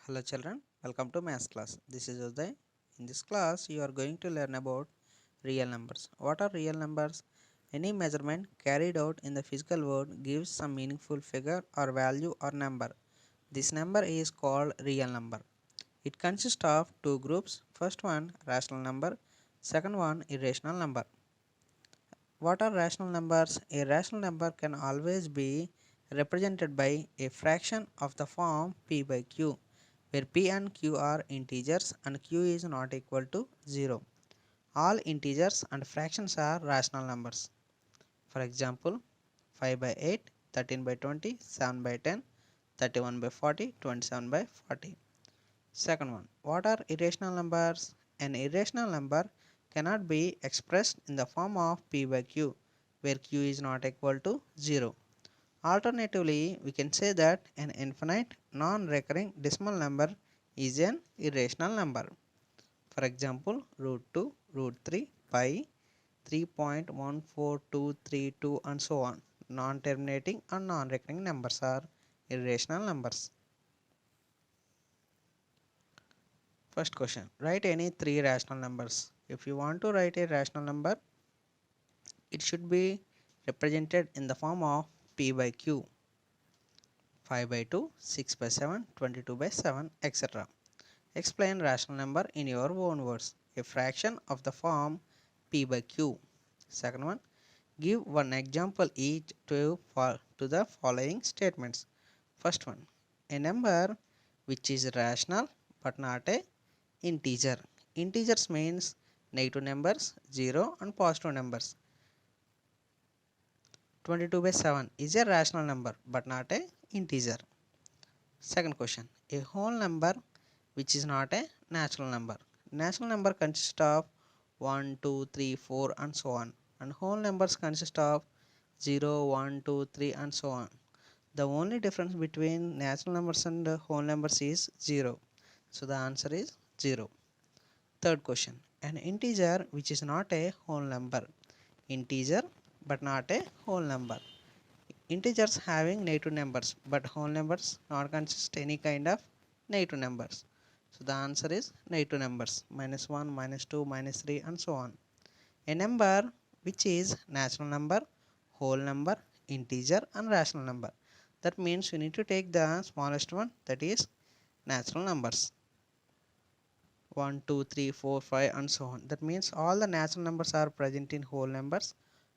Hello children, welcome to math class. This is Uday. In this class, you are going to learn about real numbers. What are real numbers? Any measurement carried out in the physical world gives some meaningful figure or value or number. This number is called real number. It consists of two groups. First one, rational number. Second one, irrational number. What are rational numbers? A rational number can always be represented by a fraction of the form p by q, where p and q are integers and q is not equal to 0. All integers and fractions are rational numbers. For example, 5 by 8, 13 by 20, 7 by 10, 31 by 40, 27 by 40. Second one, what are irrational numbers? An irrational number cannot be expressed in the form of p by q, where q is not equal to 0. Alternatively, we can say that an infinite non-recurring decimal number is an irrational number. For example, root 2, root 3, pi, 3.14232 and so on. Non-terminating and non-recurring numbers are irrational numbers. First question, write any three rational numbers. If you want to write a rational number, it should be represented in the form of p by q, 5 by 2, 6 by 7, 22 by 7, etc. Explain rational number in your own words. A fraction of the form p by q. Second one, give one example each to the following statements. First one, a number which is rational but not a integer. Integers means negative numbers, 0 and positive numbers. 22 by 7 is a rational number but not a integer. Second question, a whole number which is not a natural number. Natural number consists of 1, 2, 3, 4 and so on, and whole numbers consist of 0, 1, 2, 3 and so on. The only difference between natural numbers and whole numbers is 0. So the answer is 0. Third question, an integer which is not a whole number. Integer but not a whole number. Integers having negative numbers, but whole numbers not consist any kind of negative numbers. So the answer is negative numbers, -1, -2, -3 and so on. A number which is natural number, whole number, integer and rational number. That means we need to take the smallest one, that is natural numbers. 1, 2, 3, 4, 5 and so on. That means all the natural numbers are present in whole numbers,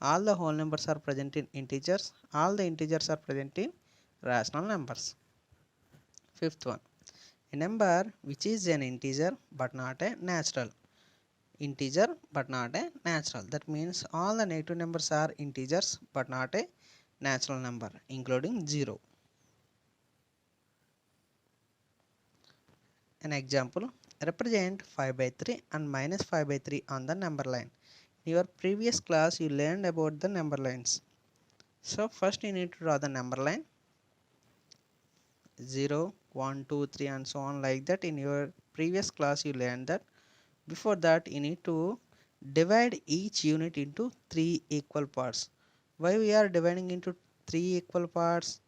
all the whole numbers are present in integers, all the integers are present in rational numbers. Fifth one, a number which is an integer but not a natural. Integer but not a natural. That means all the negative numbers are integers but not a natural number, including 0. An example, represent 5 by 3 and -5 by 3 on the number line. In your previous class you learned about the number lines. So first you need to draw the number line 0, 1, 2, 3 and so on, like that. In your previous class you learned that. Before that you need to divide each unit into 3 equal parts. Why we are dividing into 3 equal parts?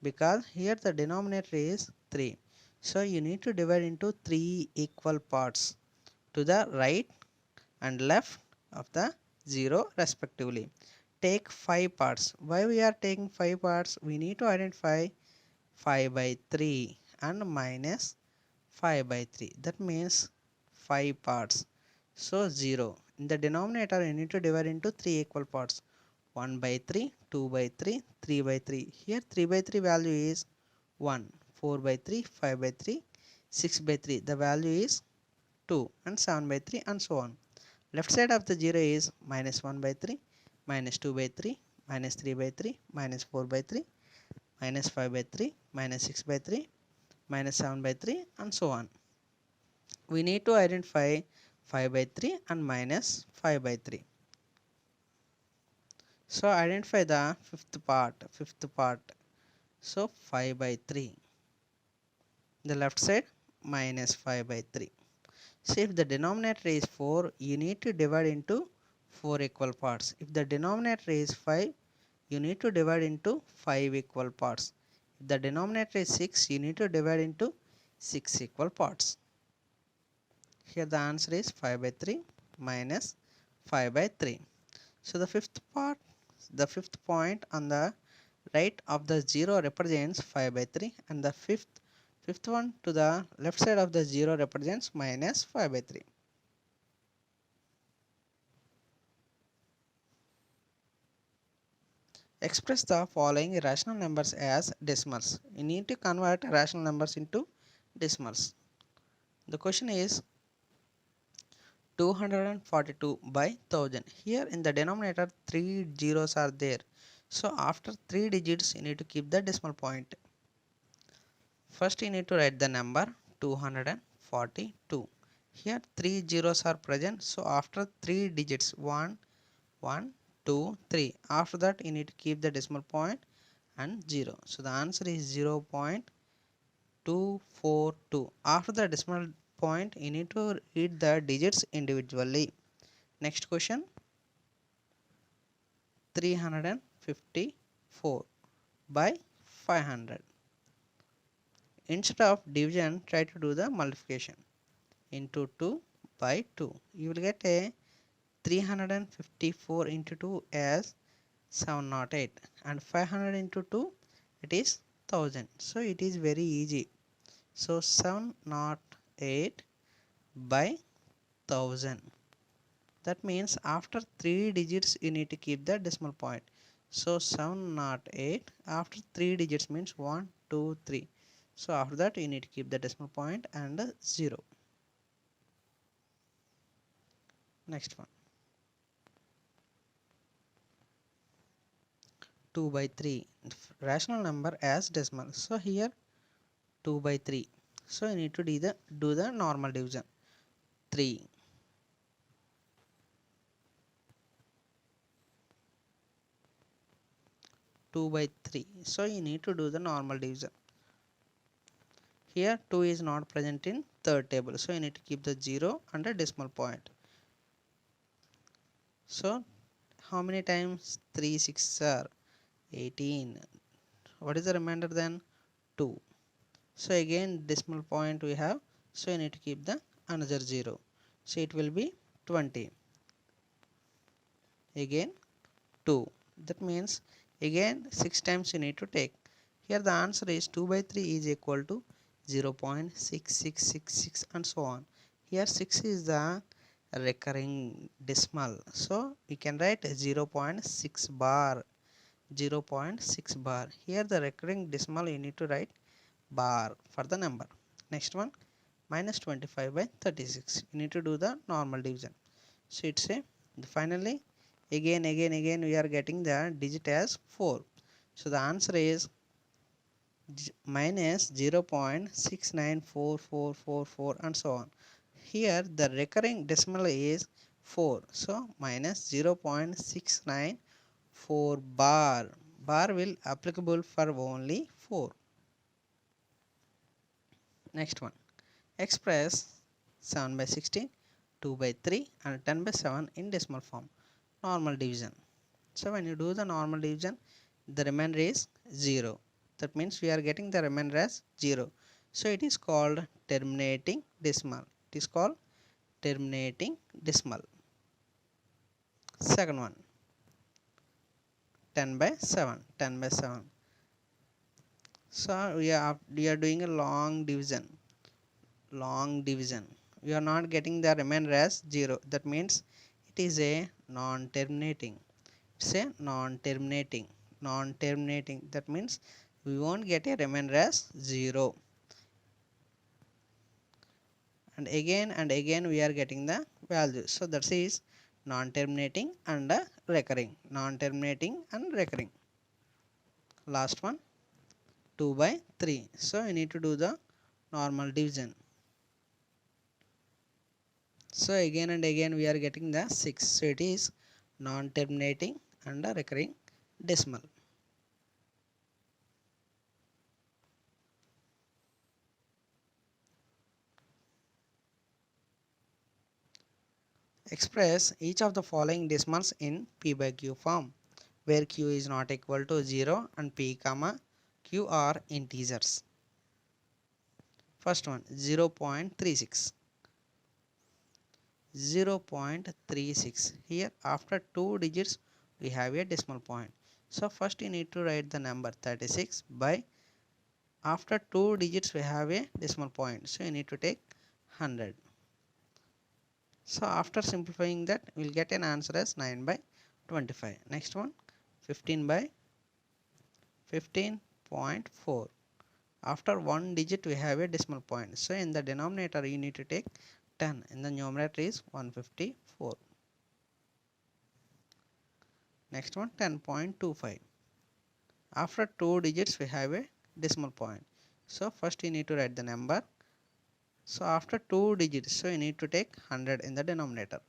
Because here the denominator is 3. So you need to divide into 3 equal parts to the right and left of the 0 respectively. Take 5 parts. Why we are taking 5 parts? We need to identify 5 by 3 and minus 5 by 3. That means 5 parts. So 0. In the denominator you need to divide into 3 equal parts. 1 by 3, 2 by 3, 3 by 3. Here 3 by 3 value is 1. 4 by 3, 5 by 3, 6 by 3. The value is 2 and 7 by 3 and so on. Left side of the 0 is -1 by 3, -2 by 3, -3 by 3, -4 by 3, -5 by 3, -6 by 3, -7 by 3 and so on. We need to identify 5 by 3 and -5 by 3. So identify the fifth part. So 5 by 3. The left side -5 by 3. So if the denominator is 4, you need to divide into 4 equal parts. If the denominator is 5, you need to divide into 5 equal parts. If the denominator is 6, you need to divide into 6 equal parts. Here the answer is 5 by 3 minus 5 by 3. So the fifth point on the right of the 0 represents 5 by 3, and the fifth one to the left side of the 0 represents minus 5 by 3. Express the following irrational numbers as decimals. You need to convert rational numbers into decimals. The question is 242 by 1000. Here in the denominator 3 zeros are there. So after 3 digits you need to keep the decimal point. First you need to write the number 242. Here 3 zeros are present. So after 3 digits 1, 1, 2, 3. After that you need to keep the decimal point and 0. So the answer is 0.242. After the decimal point you need to read the digits individually. Next question, 354 by 500. Instead of division, try to do the multiplication. Into 2 by 2. You will get a 354 into 2 as 708, and 500 into 2 it is 1000. So it is very easy. So 708 by 1000. That means after 3 digits you need to keep the decimal point. So 708 after 3 digits means 1, 2, 3. So after that you need to keep the decimal point and 0. Next one, 2 by 3, rational number as decimal. So here 2 by 3. So you need to do the normal division. 3. 2 by 3. So you need to do the normal division. Here 2 is not present in third table. So you need to keep the 0 and a decimal point. So how many times 3 6 are 18? What is the remainder then? 2. So again decimal point we have. So you need to keep the another 0. So it will be 20. Again 2. That means again 6 times you need to take. Here the answer is 2 by 3 is equal to 0.6666 and so on. Here 6 is the recurring decimal. So we can write 0.6 bar. 0.6 bar. Here the recurring decimal you need to write bar for the number. Next one, minus 25 by 36. You need to do the normal division. So it's a finally again we are getting the digit as 4. So the answer is minus 0.694444 and so on. Here the recurring decimal is 4. So minus 0.694 bar. Bar will applicable for only 4. Next one, express 7 by 16, 2 by 3 and 10 by 7 in decimal form. Normal division. So when you do the normal division, the remainder is 0. That means we are getting the remainder as 0. So it is called terminating decimal. It is called terminating decimal. Second one, 10 by 7. 10 by 7. So we are doing a long division. Long division. We are not getting the remainder as 0. That means it is a non-terminating. It's a non-terminating. Non-terminating. That means we won't get a remainder as 0. And again we are getting the value. So that is non-terminating and recurring. Non-terminating and recurring. Last one, 2 by 3. So you need to do the normal division. So again and again we are getting the 6. So it is non-terminating and a recurring decimal. Express each of the following decimals in p by q form, where q is not equal to 0 and p comma q are integers. First one 0.36. 0.36. Here after 2 digits we have a decimal point. So first you need to write the number 36 by after 2 digits we have a decimal point. So you need to take 100. So after simplifying that we will get an answer as 9 by 25. Next one 15 by 15.4. After one digit we have a decimal point. So in the denominator you need to take 10. In the numerator is 154. Next one 10.25. After 2 digits we have a decimal point. So first you need to write the number. So after 2 digits, so you need to take 100 in the denominator.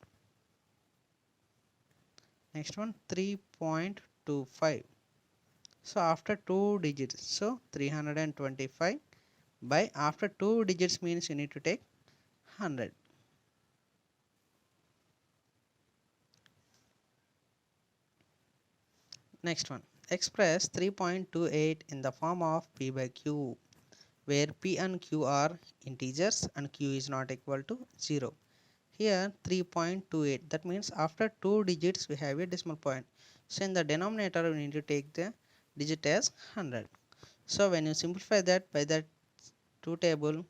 Next one 3.25. So after 2 digits, so 325 by after 2 digits means you need to take 100. Next one, express 3.28 in the form of p by q, where p and q are integers and q is not equal to 0. Here 3.28, that means after 2 digits we have a decimal point. So in the denominator we need to take the digit as 100. So when you simplify that by that 2 table,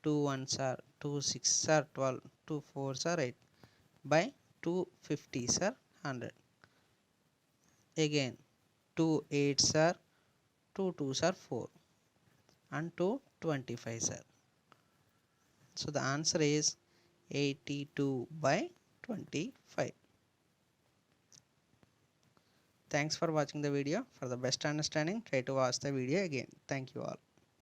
2 ones are 2 6 are 12, 2 4s are 8, by 2 50s are 100. Again 2 8s are 2 2s are 4 and 2 25s are. So the answer is 82 by 25. Thanks for watching the video. For the best understanding, try to watch the video again. Thank you all.